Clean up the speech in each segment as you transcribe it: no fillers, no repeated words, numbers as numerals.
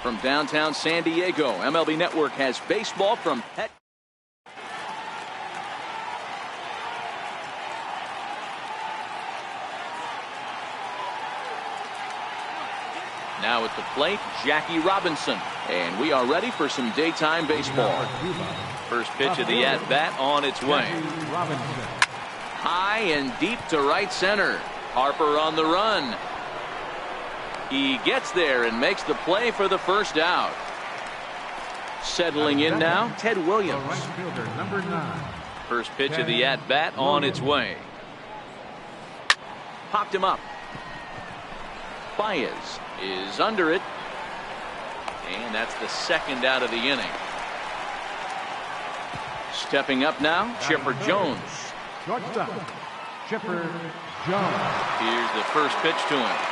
From downtown San Diego, MLB Network has baseball from Pet. Now at the plate, Jackie Robinson. And we are ready for some daytime baseball. First pitch of the at-bat on its way. High and deep to right center. Harper on the run. He gets there and makes the play for the first out. Settling in now, Ted Williams. First pitch of the at-bat on its way. Popped him up. Baez is under it. And that's the second out of the inning. Stepping up now, Chipper Jones. Shortstop, Chipper Jones. Here's the first pitch to him.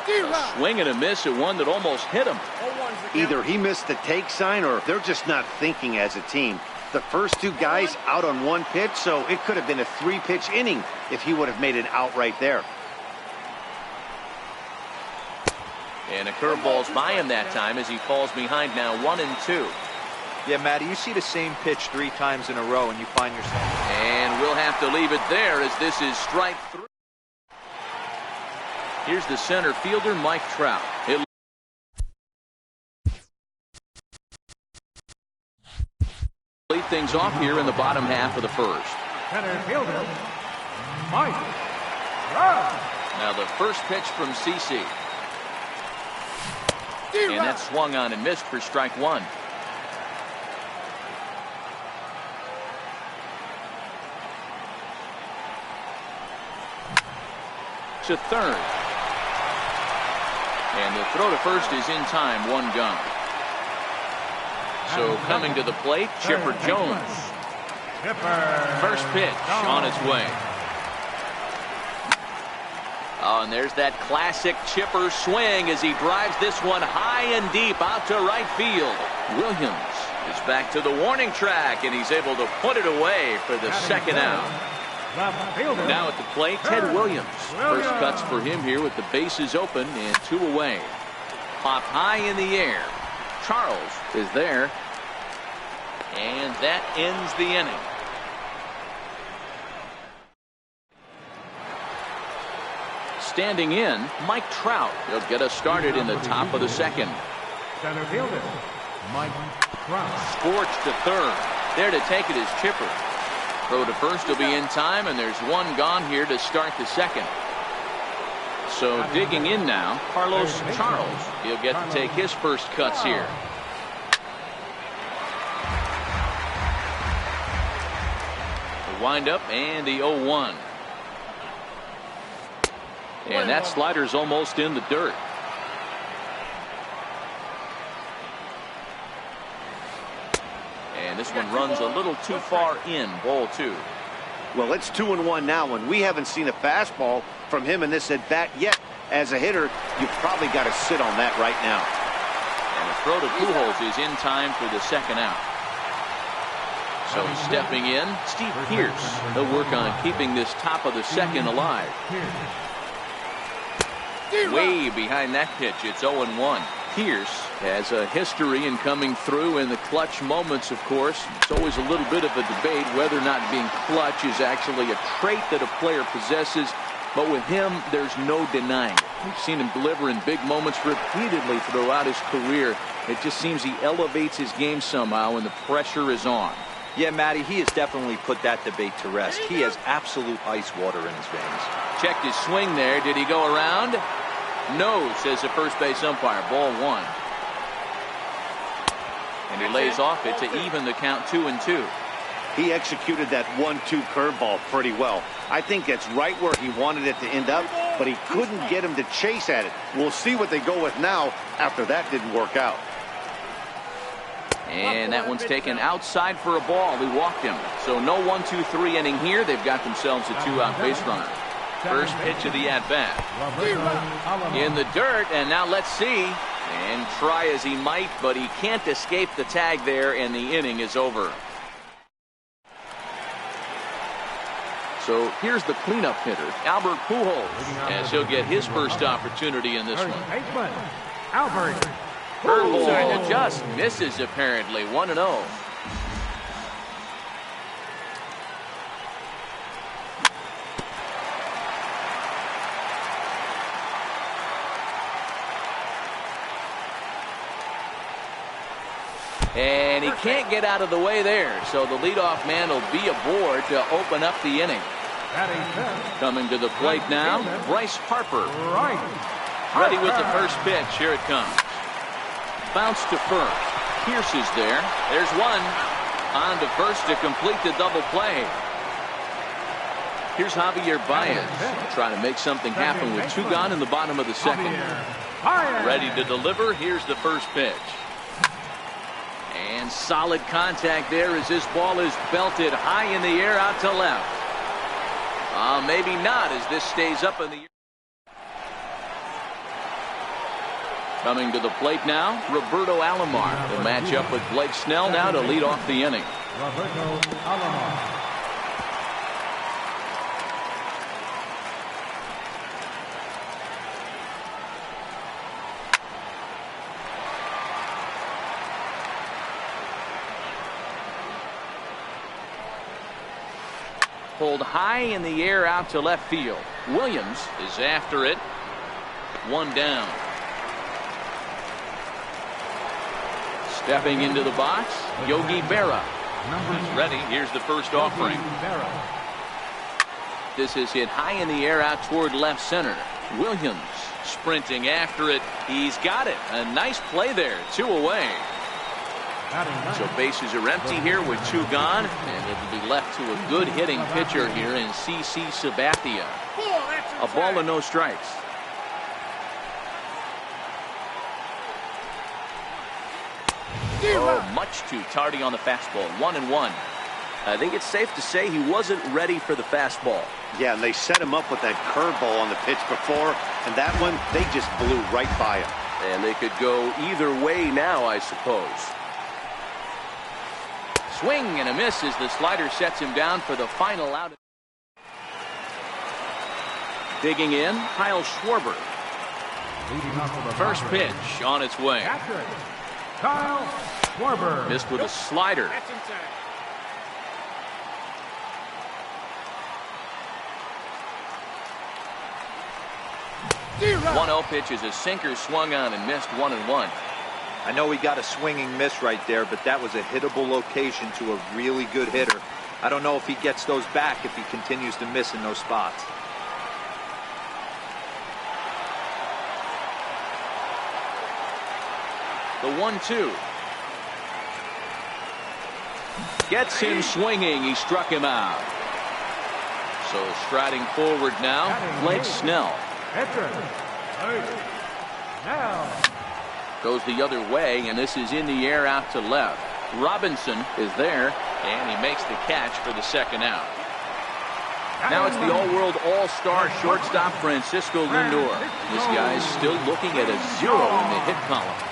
A swing and a miss at one that almost hit him. Either he missed the take sign or they're just not thinking as a team. The first two guys out on one pitch, so it could have been a three-pitch inning if he would have made an out right there. And a curveball's by him that time as he falls behind now 1-2. Yeah, Matty, you see the same pitch 3 times in a row and you find yourself. And we'll have to leave it there as this is strike 3. Here's the center fielder, Mike Trout. Lead things off here in the bottom half of the first. Center fielder, Mike Trout. Now the first pitch from CC. And that swung on and missed for strike 1. To third. And the throw to first is in time, 1 gone. So coming to the plate, Chipper Jones. First pitch on its way. Oh, and there's that classic Chipper swing as he drives this one high and deep out to right field. Williams is back to the warning track, and he's able to put it away for the second out. Now at the plate, Ted Williams. First cuts for him here with the bases open and 2 away. Popped high in the air. Charles is there. And that ends the inning. Standing in, Mike Trout. He'll get us started in the top of the second. Center fielder, Mike Trout. Scorched to third. There to take it is Chipper. Throw to first will be in time, and there's 1 gone here to start the second. So digging in now, Carlos Charles. He'll get to take his first cuts here. The windup and the 0-1. And that slider's almost in the dirt. And this one runs a little too far in, ball 2. Well, it's 2-1 now, and we haven't seen a fastball from him in this at-bat yet. As a hitter, you've probably got to sit on that right now. And the throw to Pujols is in time for the second out. So stepping in, Steve Pearce. He'll work on keeping this top of the second alive. Way behind that pitch, it's 0-1. Pierce has a history in coming through in the clutch moments, of course. It's always a little bit of a debate whether or not being clutch is actually a trait that a player possesses. But with him, there's no denying it. We've seen him deliver in big moments repeatedly throughout his career. It just seems he elevates his game somehow when the pressure is on. Yeah, Matty, he has definitely put that debate to rest. He has absolute ice water in his veins. Checked his swing there. Did he go around? No, says the first base umpire. Ball 1. And he lays off it to even the count 2-2. He executed that 1-2 curveball pretty well. I think that's right where he wanted it to end up, but he couldn't get him to chase at it. We'll see what they go with now after that didn't work out. And that one's taken outside for a ball. He walked him. So no 1-2-3 inning here. They've got themselves a 2-out base runner. First pitch of the at-bat. In the dirt, and now let's see. And try as he might, but he can't escape the tag there, and the inning is over. So here's the cleanup hitter, Albert Pujols, as he'll get his first opportunity in this First one. baseman, Albert. Curveball just misses apparently. 1-0. And he can't get out of the way there, so the leadoff man will be aboard to open up the inning. Coming to the plate now, Bryce Harper. Right. Ready with the first pitch. Here it comes. Bounce to first. Pierce is there. There's one. On to first to complete the double play. Here's Javier Baez trying to make something happen with 2 gone in the bottom of the second. Ready to deliver. Here's the first pitch. And solid contact there as this ball is belted high in the air out to left. Maybe not as this stays up in the air. Coming to the plate now, Roberto Alomar. The matchup with Blake Snell now to lead off the inning. Roberto Alomar. Pulled high in the air out to left field. Williams is after it. 1 down. Stepping into the box, Yogi Berra. He's ready. Here's the first offering. This is hit high in the air out toward left center. Williams sprinting after it. He's got it. A nice play there. 2 away. So bases are empty here with 2 gone, and it'll be left to a good hitting pitcher here in CC Sabathia. A ball and no strikes. Oh, much too tardy on the fastball. 1-1. I think it's safe to say he wasn't ready for the fastball. Yeah, and they set him up with that curveball on the pitch before, and that one, they just blew right by him. And they could go either way now, I suppose. Swing and a miss as the slider sets him down for the final out. Digging in, Kyle Schwarber. First pitch on its way. Kyle Schwarber. Missed with a slider. 1-0 pitch is a sinker swung on and missed. 1-1. I know he got a swinging miss right there, but that was a hittable location to a really good hitter. I don't know if he gets those back if he continues to miss in those spots. The 1-2. Gets him swinging. He struck him out. So striding forward now, Blake Snell. Goes the other way, and this is in the air out to left. Robinson is there, and he makes the catch for the second out. Now it's the all-world all-star shortstop Francisco Lindor. This guy's still looking at a 0 in the hit column.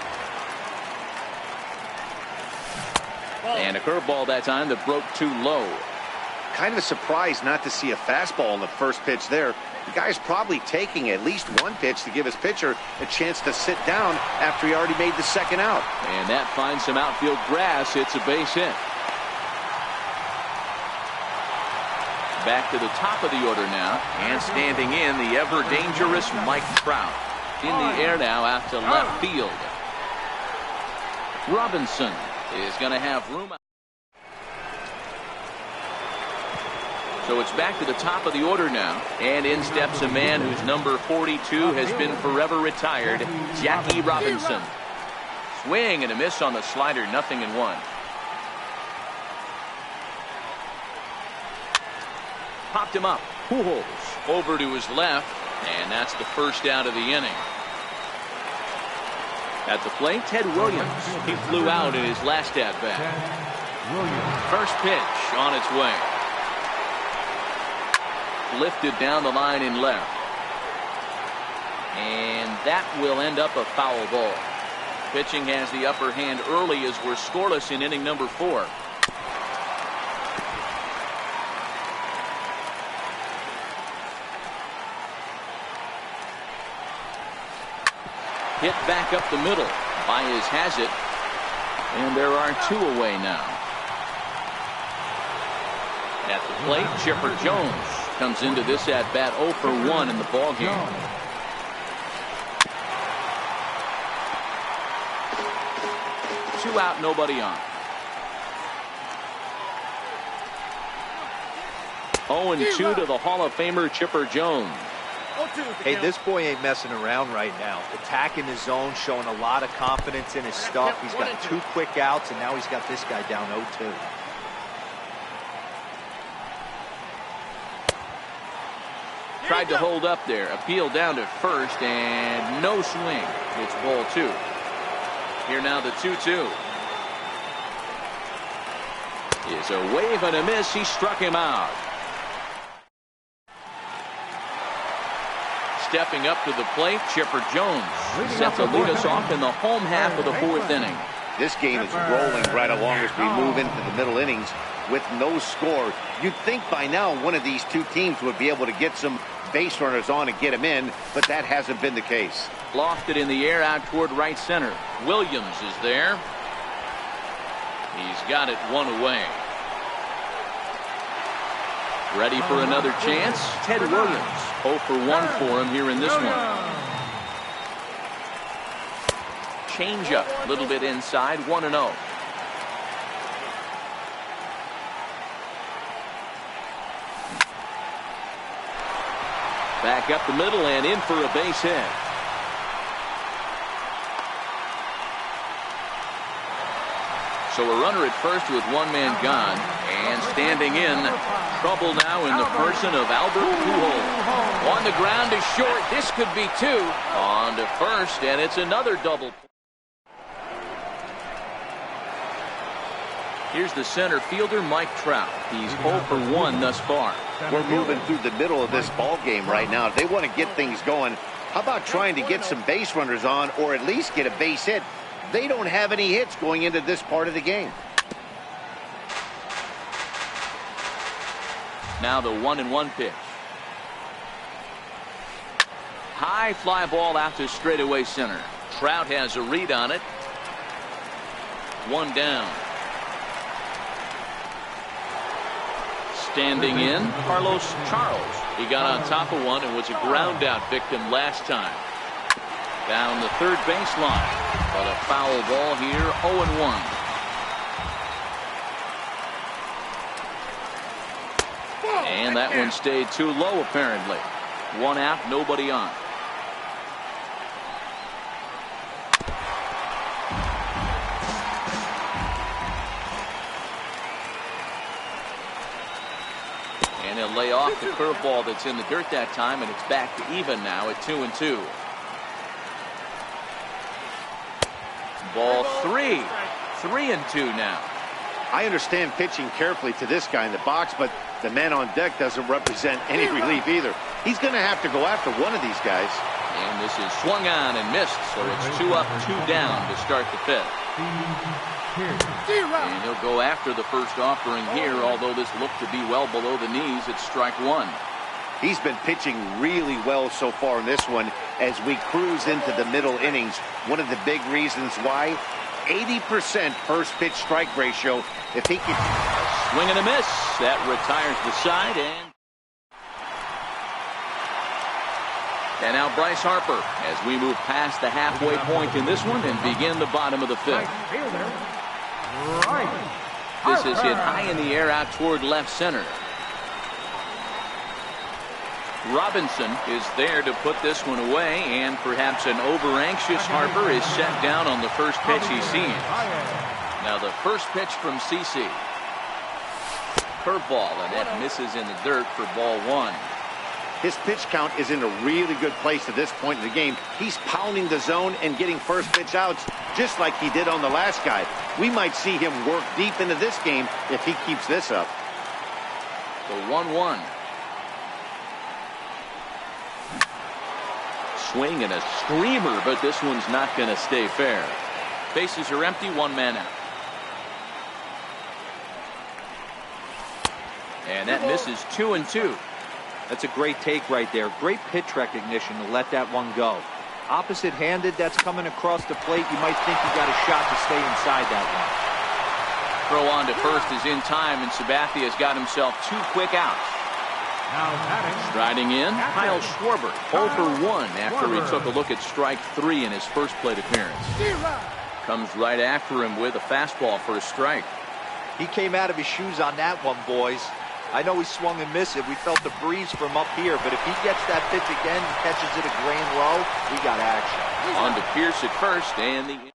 And a curveball that time that broke too low. Kind of a surprise not to see a fastball on the first pitch there. The guy's probably taking at least one pitch to give his pitcher a chance to sit down after he already made the second out. And that finds some outfield grass. It's a base hit. Back to the top of the order now. And standing in, the ever-dangerous Mike Trout. In the air now out to left field. Robinson is going to have room. So it's back to the top of the order now. And in steps a man whose number 42 has been forever retired, Jackie Robinson. Swing and a miss on the slider, 0-1. Popped him up. Pujols over to his left, and that's the first out of the inning. At the plate, Ted Williams. He flew out in his last at-bat. First pitch on its way. Lifted down the line in left. And that will end up a foul ball. Pitching has the upper hand early as we're scoreless in inning number 4. Hit back up the middle. Baez has it. And there are 2 away now. At the plate, Chipper Jones comes into this at bat 0 for 1 in the ball game. Two out, nobody on. 0-2 to the Hall of Famer Chipper Jones. Hey, this boy ain't messing around right now. Attacking his zone, showing a lot of confidence in his stuff. He's got 2 quick outs, and now he's got this guy down 0-2. Tried to hold up there. Appeal down to first, and no swing. It's ball 2. Here now the 2-2. Is a wave and a miss. He struck him out. Stepping up to the plate, Chipper Jones set to lead us off in the home half of the 4th inning. This game is rolling right along as we move into the middle innings with no score. You'd think by now one of these 2 teams would be able to get some base runners on and get them in, but that hasn't been the case. Lofted in the air out toward right center. Williams is there. He's got it 1 away. Ready for another chance? Ted Williams. 0 for 1 for him here in this one. Change up, a little bit inside, 1-0. Back up the middle and in for a base hit. So a runner at first with 1 man gone, and standing in, trouble now in the person of Albert Pujols. On the ground to short, this could be 2. On to first, and it's another double. Here's the center fielder, Mike Trout. He's 0 for 1 thus far. We're moving through the middle of this ball game right now. If they want to get things going, how about trying to get some base runners on, or at least get a base hit? They don't have any hits going into this part of the game. Now the 1-1 pitch. High fly ball out to straightaway center. Trout has a read on it. 1 down. Standing in, Carlos Charles. He got on top of one and was a ground out victim last time. Down the third baseline, but a foul ball here, 0-1. And that one stayed too low apparently. 1 out, nobody on. And he'll lay off the curveball that's in the dirt that time, and it's back to even now at 2-2. Ball 3. 3-2 now. I understand pitching carefully to this guy in the box, but the man on deck doesn't represent any relief either. He's going to have to go after one of these guys. And this is swung on and missed, so it's 2 up, 2 down to start the 5th. And he'll go after the first offering here, although this looked to be well below the knees. It's strike 1. He's been pitching really well so far in this one as we cruise into the middle innings. One of the big reasons why, 80% first pitch strike ratio. If he can... Swing and a miss. That retires the side. And now Bryce Harper as we move past the halfway point in this one and begin the bottom of the 5th. This is hit high in the air out toward left center. Robinson is there to put this one away, and perhaps an over-anxious Harper is set down on the first pitch he sees. Now the first pitch from CC. Curveball, and that misses in the dirt for ball 1. His pitch count is in a really good place at this point in the game. He's pounding the zone and getting first pitch outs just like he did on the last guy. We might see him work deep into this game if he keeps this up. The 1-1. Swing and a screamer, but this one's not going to stay fair. Bases are empty, 1 man out. And that misses 2-2. That's a great take right there. Great pitch recognition to let that one go. Opposite-handed, that's coming across the plate. You might think you got a shot to stay inside that one. Throw on to first is in time, and Sabathia's got himself 2 quick outs. Now batting. Striding in, Kyle Schwarber, 0 for 1 after he took a look at strike 3 in his first plate appearance. Comes right after him with a fastball for a strike. He came out of his shoes on that one, boys. I know he swung and missed it. We felt the breeze from up here, but if he gets that pitch again and catches it a grand low, we got action. On to Pierce at first, and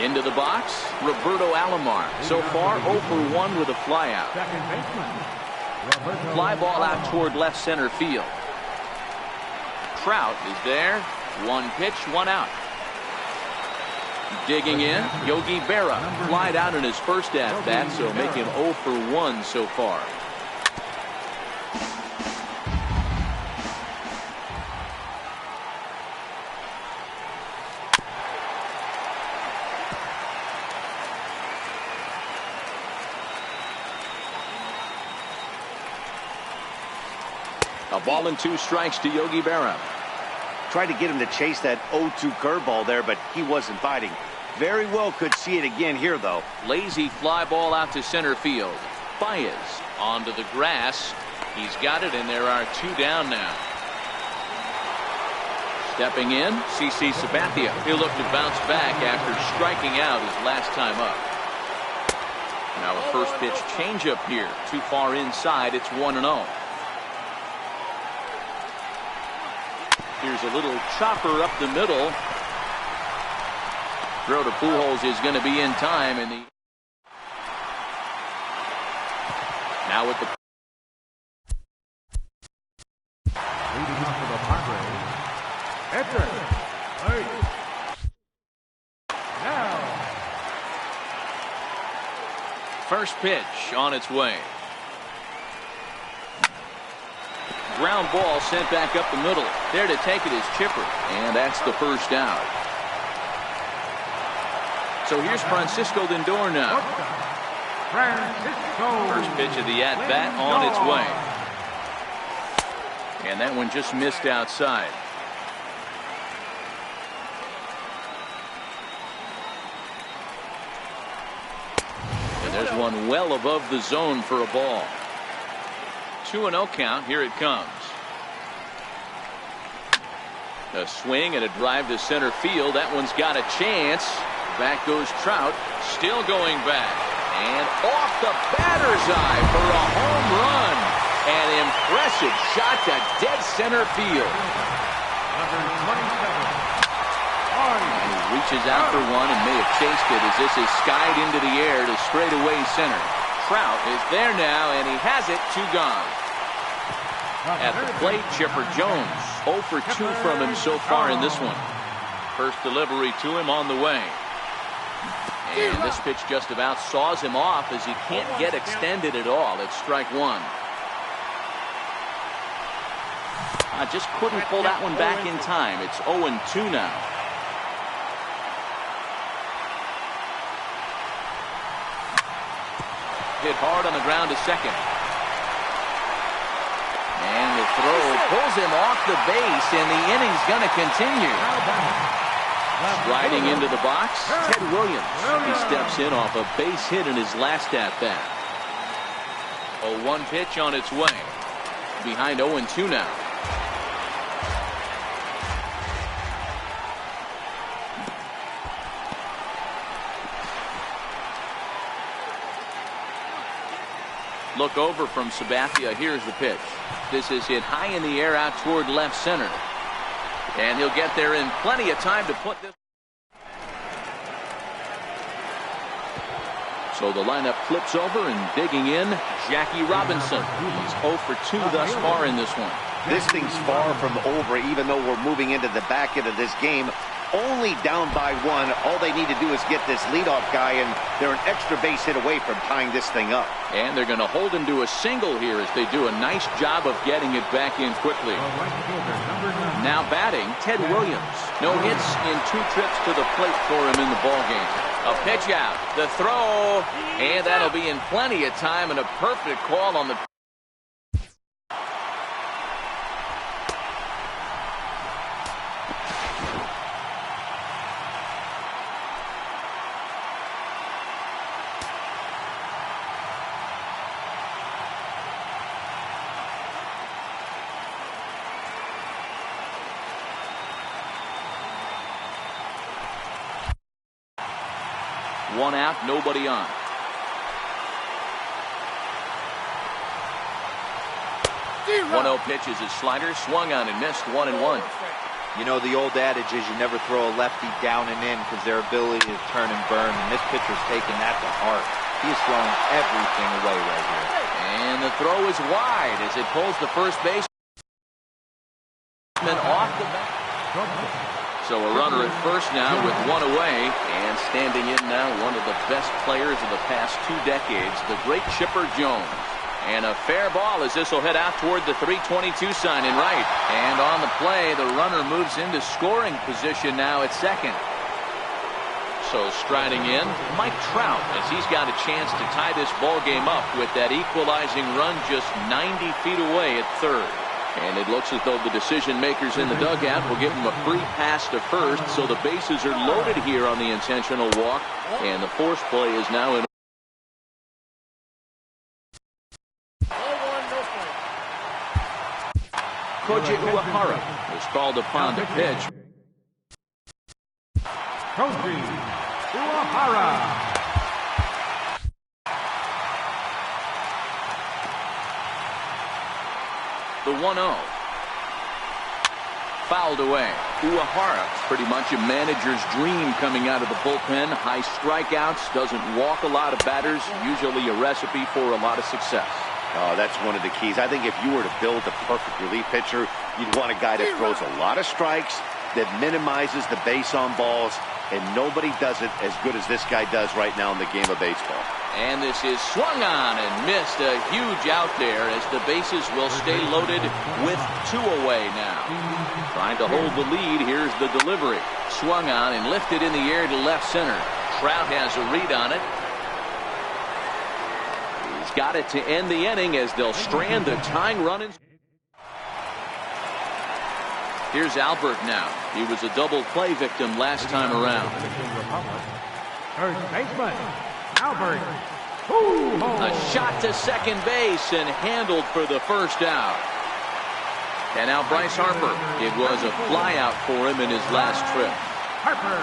into the box, Roberto Alomar. So far, 0 for 1 with a flyout. Second baseman. Roberto Fly ball out toward left center field. Trout is there. 1 pitch, 1 out. Digging in, Yogi Berra flied out in his first at-bat, so make him 0 for 1 so far. A ball and 2 strikes to Yogi Berra. Tried to get him to chase that 0-2 curveball there, but he wasn't biting. Very well could see it again here, though. Lazy fly ball out to center field. Baez onto the grass. He's got it, and there are 2 down now. Stepping in, CC Sabathia. He'll look to bounce back after striking out his last time up. Now a first pitch changeup here. Too far inside. It's 1-0. Here's a little chopper up the middle. Throw to Pujols is going to be in time. Now with the leading off for the Padres. Enter. Now. first pitch on its way. Ground ball sent back up the middle. There to take it is Chipper, and that's the first out. So here's Francisco Lindor now. First pitch of the at-bat on its way. And that one just missed outside. And there's one well above the zone for a ball. 2-0 count. Here it comes. A swing and a drive to center field. That one's got a chance. Back goes Trout. Still going back. And off the batter's eye for a home run. An impressive shot to dead center field. Number 27. And he reaches out for one and may have chased it as this is skied into the air to straightaway center. Trout is there now, and he has it. 2 gone. At the plate, Chipper Jones. 0 for 2 from him so far in this one. First delivery to him on the way. And this pitch just about saws him off as he can't get extended at all. It's strike one. I just couldn't pull that one back in time. It's 0-2 now. Hit hard on the ground to second. And the throw pulls him off the base, and the inning's going to continue. Riding into the box, Ted Williams. He steps in off a base hit in his last at-bat. A 1 pitch on its way. Behind 0-2 now. Look over from Sabathia. Here's the pitch. This is hit high in the air out toward left center. And he'll get there in plenty of time to put this. So the lineup flips over, and digging in, Jackie Robinson. He's 0 for 2 thus far in this one. This thing's far from over, even though we're moving into the back end of this game. Only down by 1. All they need to do is get this leadoff guy, and they're an extra base hit away from tying this thing up. And they're going to hold him to a single here as they do a nice job of getting it back in quickly. Now batting, Ted Williams. No hits in 2 trips to the plate for him in the ballgame. A pitch out, the throw, and that'll be in plenty of time, and a perfect call on the. One out, nobody on. 1-0 pitch is his slider, swung on and missed. 1-1. You know, the old adage is you never throw a lefty down and in because their ability to turn and burn, and this pitcher's taking that to heart. He is throwing everything away right here. And the throw is wide as it pulls the first baseman off the bat. So a runner at first now with one away, and standing in now one of the best players of the past 2 decades, the great Chipper Jones. And a fair ball as this will head out toward the 322 sign in right. And on the play, the runner moves into scoring position now at second. So striding in, Mike Trout, as he's got a chance to tie this ball game up with that equalizing run just 90 feet away at third. And it looks as though the decision makers in the dugout will give him a free pass to first. So the bases are loaded here on the intentional walk. And the force play is now in. Koji Uehara was called upon to pitch. Koji Uehara. The 1-0. Fouled away. Uehara, pretty much a manager's dream coming out of the bullpen. High strikeouts, doesn't walk a lot of batters, usually a recipe for a lot of success. Oh, that's one of the keys. I think if you were to build the perfect relief pitcher, you'd want a guy that throws a lot of strikes, that minimizes the base on balls, and nobody does it as good as this guy does right now in the game of baseball. And this is swung on and missed. A huge out there as the bases will stay loaded with 2 away now. Trying to hold the lead. Here's the delivery. Swung on and lifted in the air to left center. Trout has a read on it. Got it to end the inning as they'll strand the tying run. Here's Albert now. He was a double play victim last time around. First baseman, Albert. A shot to second base and handled for the first out. And now Bryce Harper. It was a flyout for him in his last trip. Harper.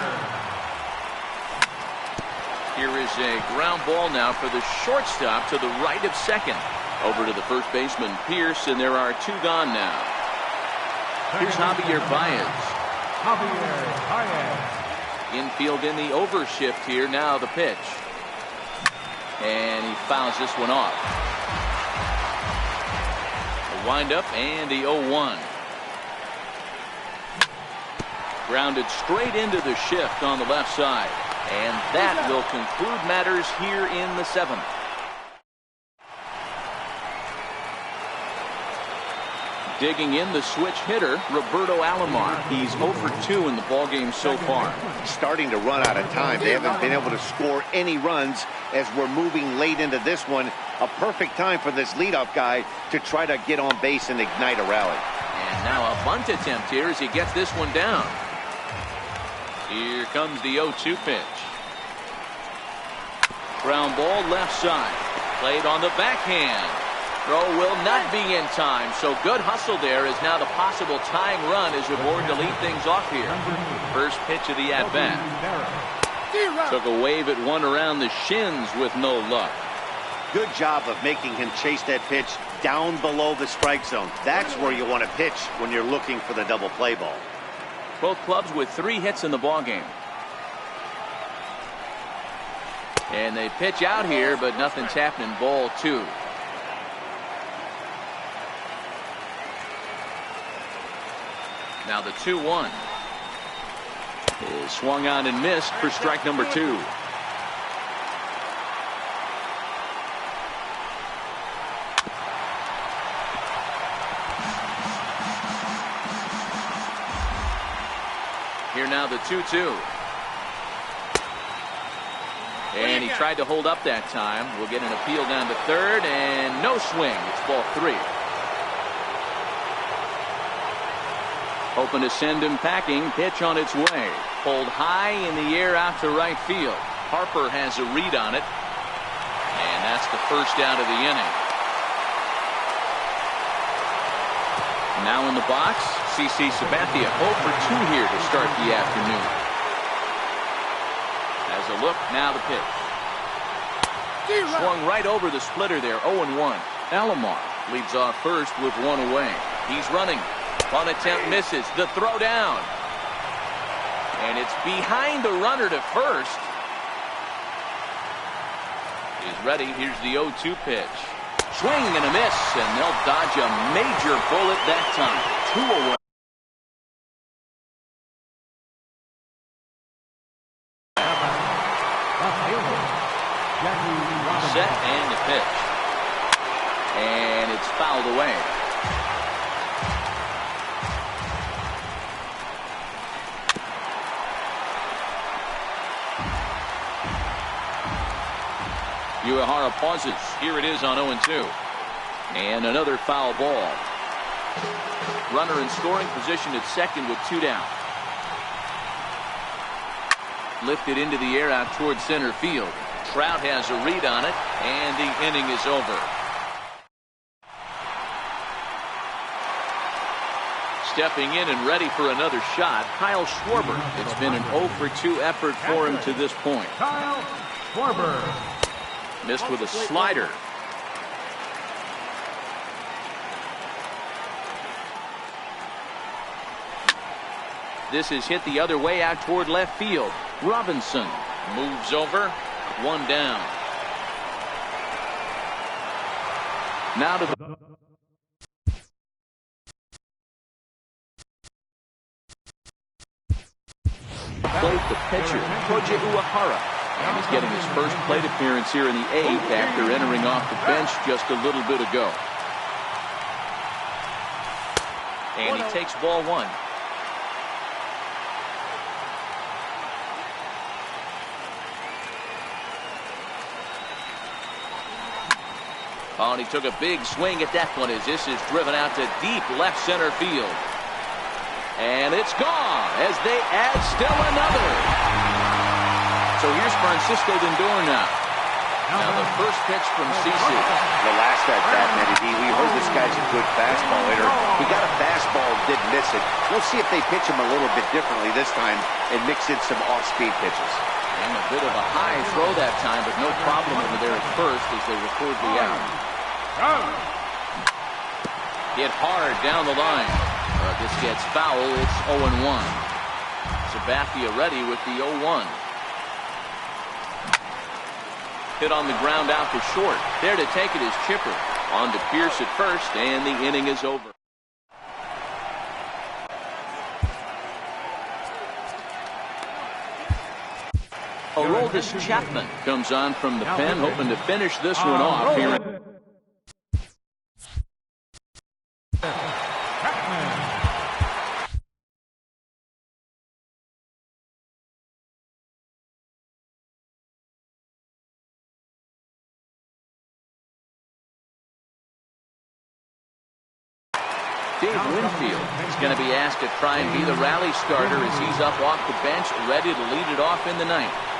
Here is a ground ball now for the shortstop to the right of second. Over to the first baseman, Pierce, and there are 2 gone now. Here's Javier Baez. Infield in the overshift here. Now the pitch. And he fouls this one off. A windup and the 0-1. Grounded straight into the shift on the left side. And that will conclude matters here in the 7th. Digging in, the switch hitter, Roberto Alomar. He's 0 for 2 in the ballgame so far. Starting to run out of time. They haven't been able to score any runs as we're moving late into this one. A perfect time for this leadoff guy to try to get on base and ignite a rally. And now a bunt attempt here as he gets this one down. Here comes the 0-2 pitch. Ground ball left side. Played on the backhand. Throw will not be in time. So good hustle there is now the possible tying run as you're bored to lead things off here. First pitch of the at-bat. Took a wave at one around the shins with no luck. Good job of making him chase that pitch down below the strike zone. That's where you want to pitch when you're looking for the double play ball. Both clubs with 3 hits in the ballgame. And they pitch out here, but nothing's happening. Ball 2. Now the 2-1 is swung on and missed for strike number 2. Here now the 2-2. And he tried to hold up that time. We'll get an appeal down to third, and no swing. It's ball 3. Hoping to send him packing. Pitch on its way. Pulled high in the air out to right field. Harper has a read on it. And that's the first out of the inning. Now in the box, CC Sabathia 0 for 2 here to start the afternoon. As Has a look, now the pitch. Swung right over the splitter there, 0-1. Alomar leads off first with one away. He's running. One attempt misses. The throw down. And it's behind the runner to first. Is ready. Here's the 0-2 pitch. Swing and a miss, and they'll dodge a major bullet that time. 2 away. Set and the pitch. And it's fouled away. Uehara pauses. Here it is on 0-2. And another foul ball. Runner in scoring position at second with 2 down. Lifted into the air out towards center field. Trout has a read on it, and the inning is over. Stepping in and ready for another shot, Kyle Schwarber. It's been an 0-for-2 effort for him to this point. Kyle Schwarber. Missed with a slider. This is hit the other way out toward left field. Robinson moves over. 1 down. Now to the plate, the pitcher, Koji Uehara. And he's getting his first plate appearance here in the 8th after entering off the bench just a little bit ago. And he takes ball 1. Oh, and he took a big swing at that one as this is driven out to deep left center field. And it's gone as they add still another. So here's Francisco Lindor now. Now the first pitch from CC. The last at bat, Eddie, we heard this guy's a good fastball hitter. He got a fastball and did miss it. We'll see if they pitch him a little bit differently this time and mix in some off-speed pitches. And a bit of a high throw that time, but no problem over there at first as they record the out. Hit hard down the line. But this gets foul. It's 0-1. Sabathia ready with the 0-1. Hit on the ground out to short. There to take it is Chipper. On to Pierce at first, and the inning is over. Aroldis Chapman comes on from the pen, hoping to finish this one off here. Dave Winfield is going to be asked to try and be the rally starter as he's up off the bench, ready to lead it off in the 9th.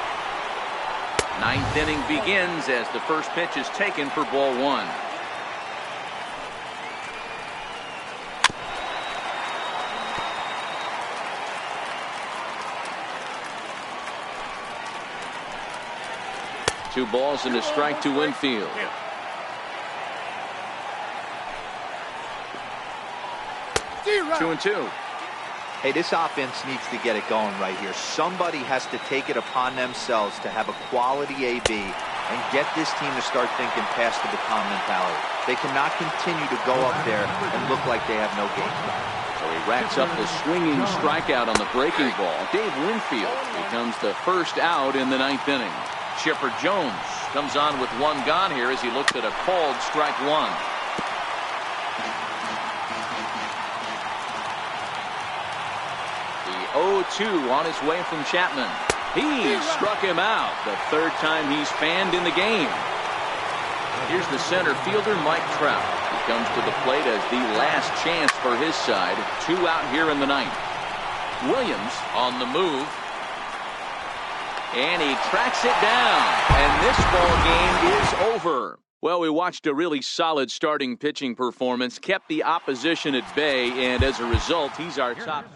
9th inning begins as the first pitch is taken for ball 1. Two balls and a strike to Winfield. Two and two. Hey, this offense needs to get it going right here. Somebody has to take it upon themselves to have a quality AB and get this team to start thinking past the baton mentality. They cannot continue to go up there and look like they have no game plan. So he racks up the swinging strikeout on the breaking ball. Dave Winfield becomes the first out in the 9th inning. Chipper Jones comes on with 1 gone here as he looks at a called strike 1. The 0-2 on his way from Chapman. He struck him out the 3rd time he's fanned in the game. Here's the center fielder, Mike Trout. He comes to the plate as the last chance for his side. 2 out here in the 9th. Williams on the move. And he tracks it down. And this ball game is over. Well, we watched a really solid starting pitching performance, kept the opposition at bay, and as a result, he's our top.